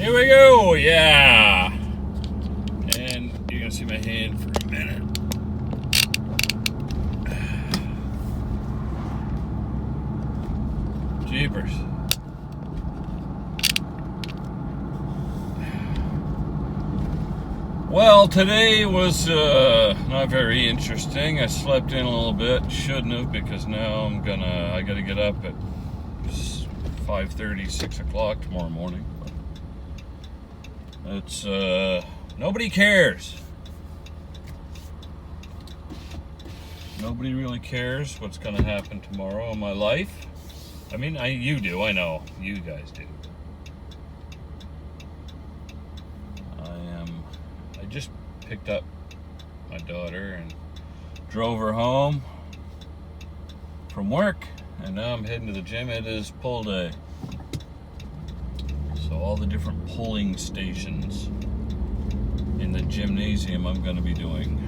Here we go, yeah. And you're gonna see my hand for a minute. Jeepers. Well, today was not very interesting. I slept in a little bit. Shouldn't have, because now I gotta get up at 5:30, 6 o'clock tomorrow morning. It's nobody cares. Nobody really cares what's gonna happen tomorrow in my life. I mean, you do. I know you guys do. I just picked up my daughter and drove her home from work, and now I'm heading to the gym. It is pull day. So all the different pulling stations in the gymnasium I'm going to be doing.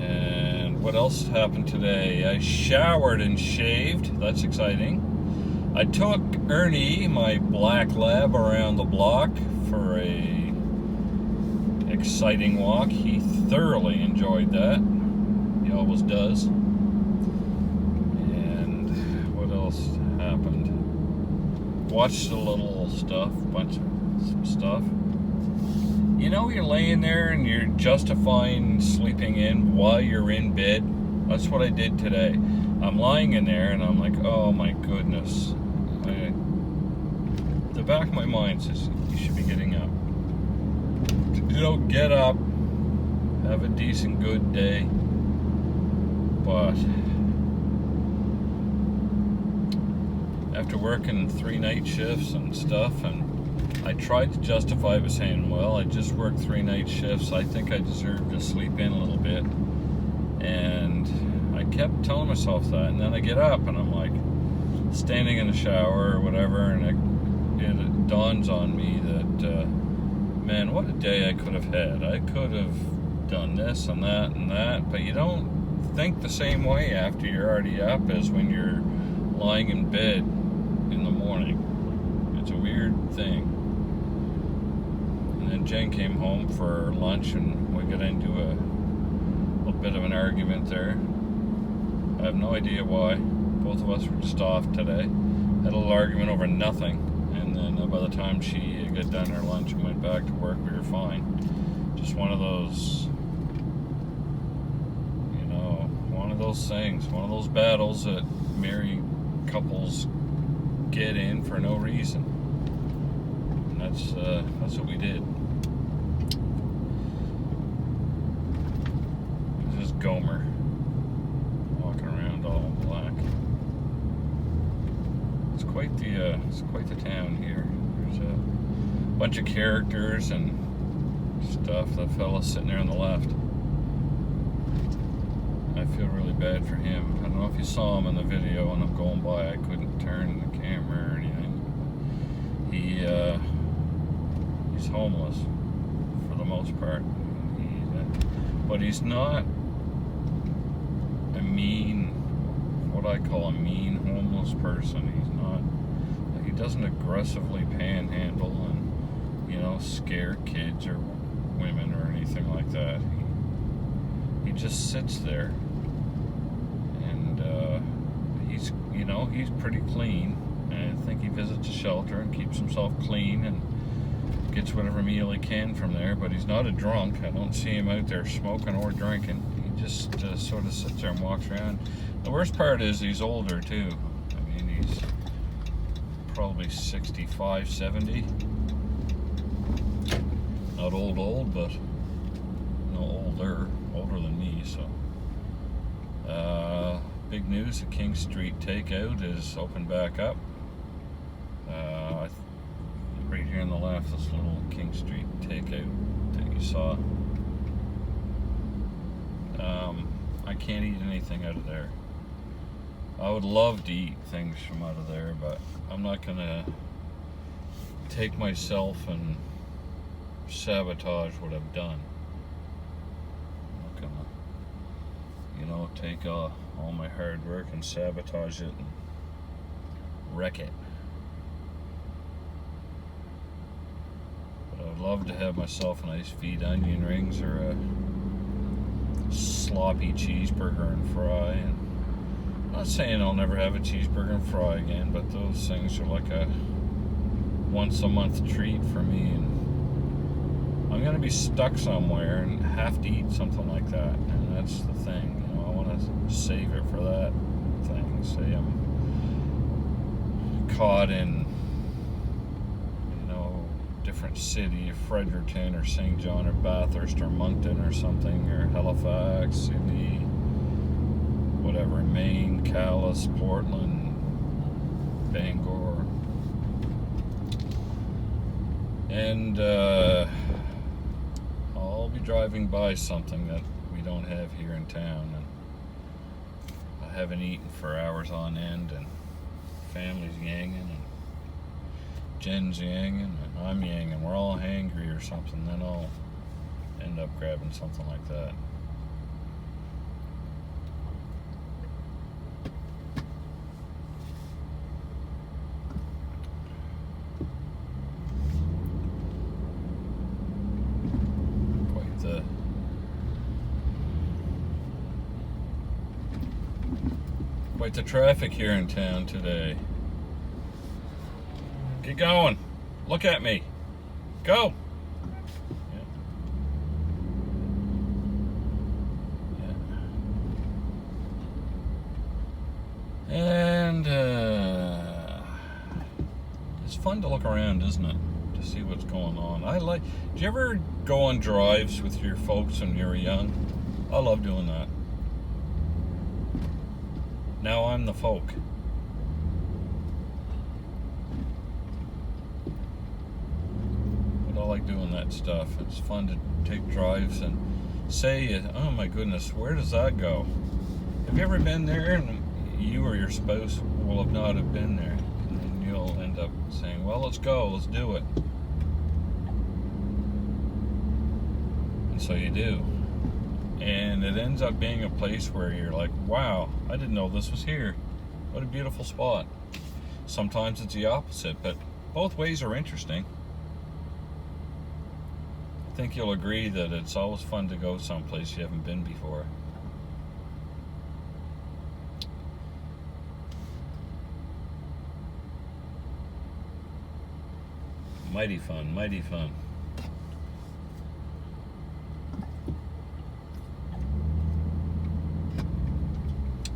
And what else happened today? I showered and shaved. That's exciting. I took Ernie, my black lab, around the block for a exciting walk. He thoroughly enjoyed that. He always does. And what else happened? Watched a little stuff, bunch of some stuff. You know, you're laying there and you're justifying sleeping in while you're in bed. That's what I did today. I'm lying in there and I'm like, oh my goodness. The back of my mind says you should be getting up. You know, get up, have a decent, good day. But after working 3 night shifts and stuff, and I tried to justify it by saying, well, I just worked 3 night shifts. I think I deserve to sleep in a little bit. And I kept telling myself that. And then I get up and I'm like standing in the shower or whatever, and it dawns on me that, man, what a day I could have had. I could have done this and that, but you don't think the same way after you're already up as when you're lying in bed in the morning. It's a weird thing. And then Jen came home for lunch and we got into a little bit of an argument there. I have no idea why. Both of us were just off today. Had a little argument over nothing. And then by the time she got done her lunch and went back to work, we were fine. Just one of those, one of those things, one of those battles that married couples get in for no reason. And that's what we did. This is Gomer walking around all in black. It's quite the town here. There's a bunch of characters and stuff. That fella sitting there on the left, I feel really bad for him. I don't know if you saw him in the video when I'm going by. I couldn't turn the camera or anything. He's homeless for the most part. But he's not a mean, what I call a mean homeless person. He's not, he doesn't aggressively panhandle and, scare kids or women or anything like that. He just sits there, and he's pretty clean, and I think he visits a shelter and keeps himself clean and gets whatever meal he can from there. But he's not a drunk. I don't see him out there smoking or drinking. He just sort of sits there and walks around. The worst part is he's older too. I mean, he's probably 65, 70. Not old, but older than me. So big news, the King Street Takeout is open back up. Right here on the left, this little King Street Takeout that you saw. I can't eat anything out of there. I would love to eat things from out of there, but I'm not gonna take myself and sabotage what I've done. I'm not gonna, take all my hard work and sabotage it and wreck it. I'd love to have myself a nice feed onion rings or a sloppy cheeseburger and fry. And I'm not saying I'll never have a cheeseburger and fry again, but those things are like a once a month treat for me. And I'm gonna be stuck somewhere and have to eat something like that, and that's the thing. You know, I want to save it for that thing. Say I'm caught in, you know, different city, Fredericton or St. John or Bathurst or Moncton or something, or Halifax, Sydney, whatever, Maine, Calais, Portland, Bangor, and I'll be driving by something that we don't have here in town, and I haven't eaten for hours on end, and family's yanging, and Jen's yanging, and I'm yanging. We're all hangry or something. Then I'll end up grabbing something like that. Quite the traffic here in town today. Get going. Look at me. Go. Yeah. And it's fun to look around, isn't it? To see what's going on. Do you ever go on drives with your folks when you were young? I love doing that. Now I'm the folk. But I like doing that stuff. It's fun to take drives and say, oh my goodness, where does that go? Have you ever been there and you or your spouse will not have been there? And then you'll end up saying, well, let's go, let's do it. And so you do. And it ends up being a place where you're like, wow, I didn't know this was here. What a beautiful spot. Sometimes it's the opposite, but both ways are interesting. I think you'll agree that it's always fun to go someplace you haven't been before. Mighty fun, mighty fun.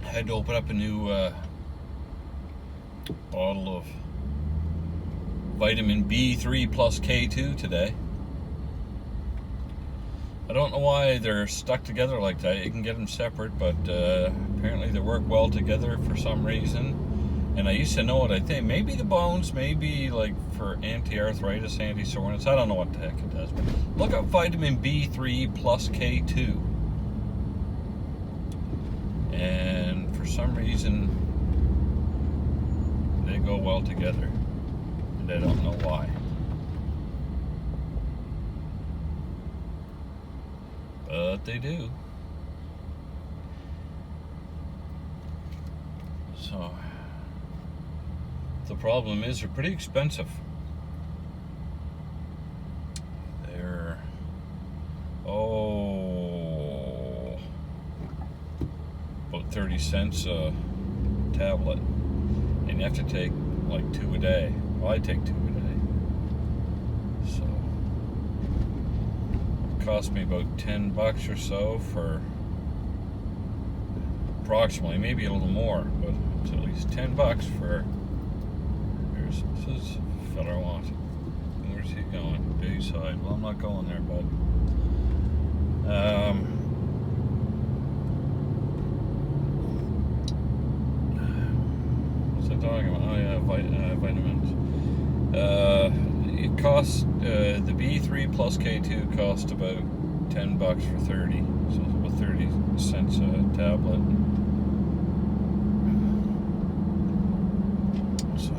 I had to open up a new bottle of vitamin B3 plus K2 today. I don't know why they're stuck together like that. You can get them separate, but apparently they work well together for some reason. And I used to know it. I think maybe the bones, maybe like for anti-arthritis, anti-soreness. I don't know what the heck it does. But look up vitamin B3 plus K2. And for some reason, they go well together. And I don't know why. But they do. So, the problem is they're pretty expensive. They're, about 30 cents a tablet. And you have to take like 2 a day. Well, I take 2 a day. So, it cost me about $10 or so for approximately, maybe a little more, but it's at least $10 for. This is the fella I want. Where's he going? Bayside. Well, I'm not going there, bud. What's I talking about? Oh yeah, vitamins. It costs the B3 plus K2 cost about $10 for 30, so it's about 30 cents a tablet. So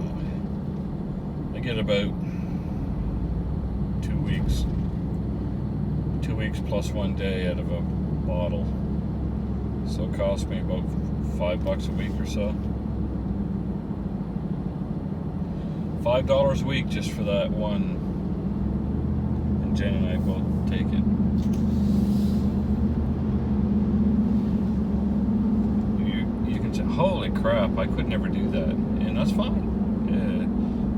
I get about 2 weeks. 2 weeks plus 1 day out of a bottle. So it costs me about $5 a week or so. $5 a week just for that one and Jen and I both take it. You can say, holy crap, I could never do that. And that's fine.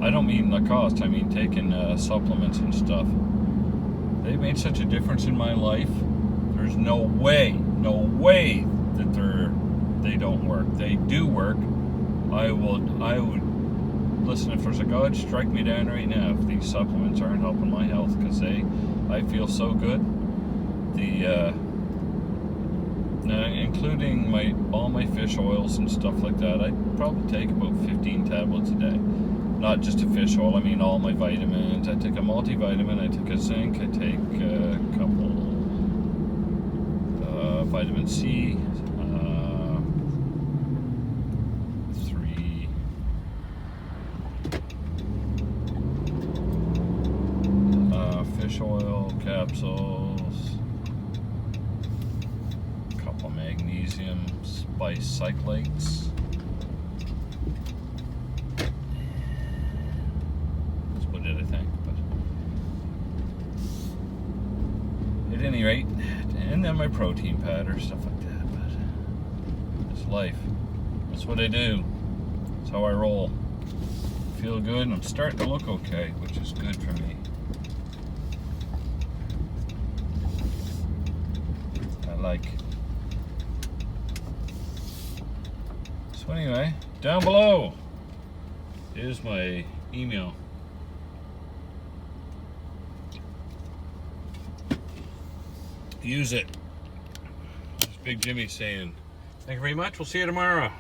I don't mean the cost, I mean taking supplements and stuff. They made such a difference in my life. There's no way that they don't work. They do work. I would listen, if there's a God, strike me down right now if these supplements aren't helping my health, because I feel so good. Including all my fish oils and stuff like that, I probably take about 15 tablets a day. Not just a fish oil, I mean all my vitamins. I take a multivitamin, I take a zinc, I take a couple vitamin C, 3 fish oil capsules, a couple magnesium spice cyclates. Did I think, but at any rate, and then my protein powder, stuff like that. But it's life. That's what I do. That's how I roll. Feel good, and I'm starting to look okay, which is good for me. I like it. So anyway, down below is my email. Use it. It's Big Jimmy saying, thank you very much. We'll see you tomorrow.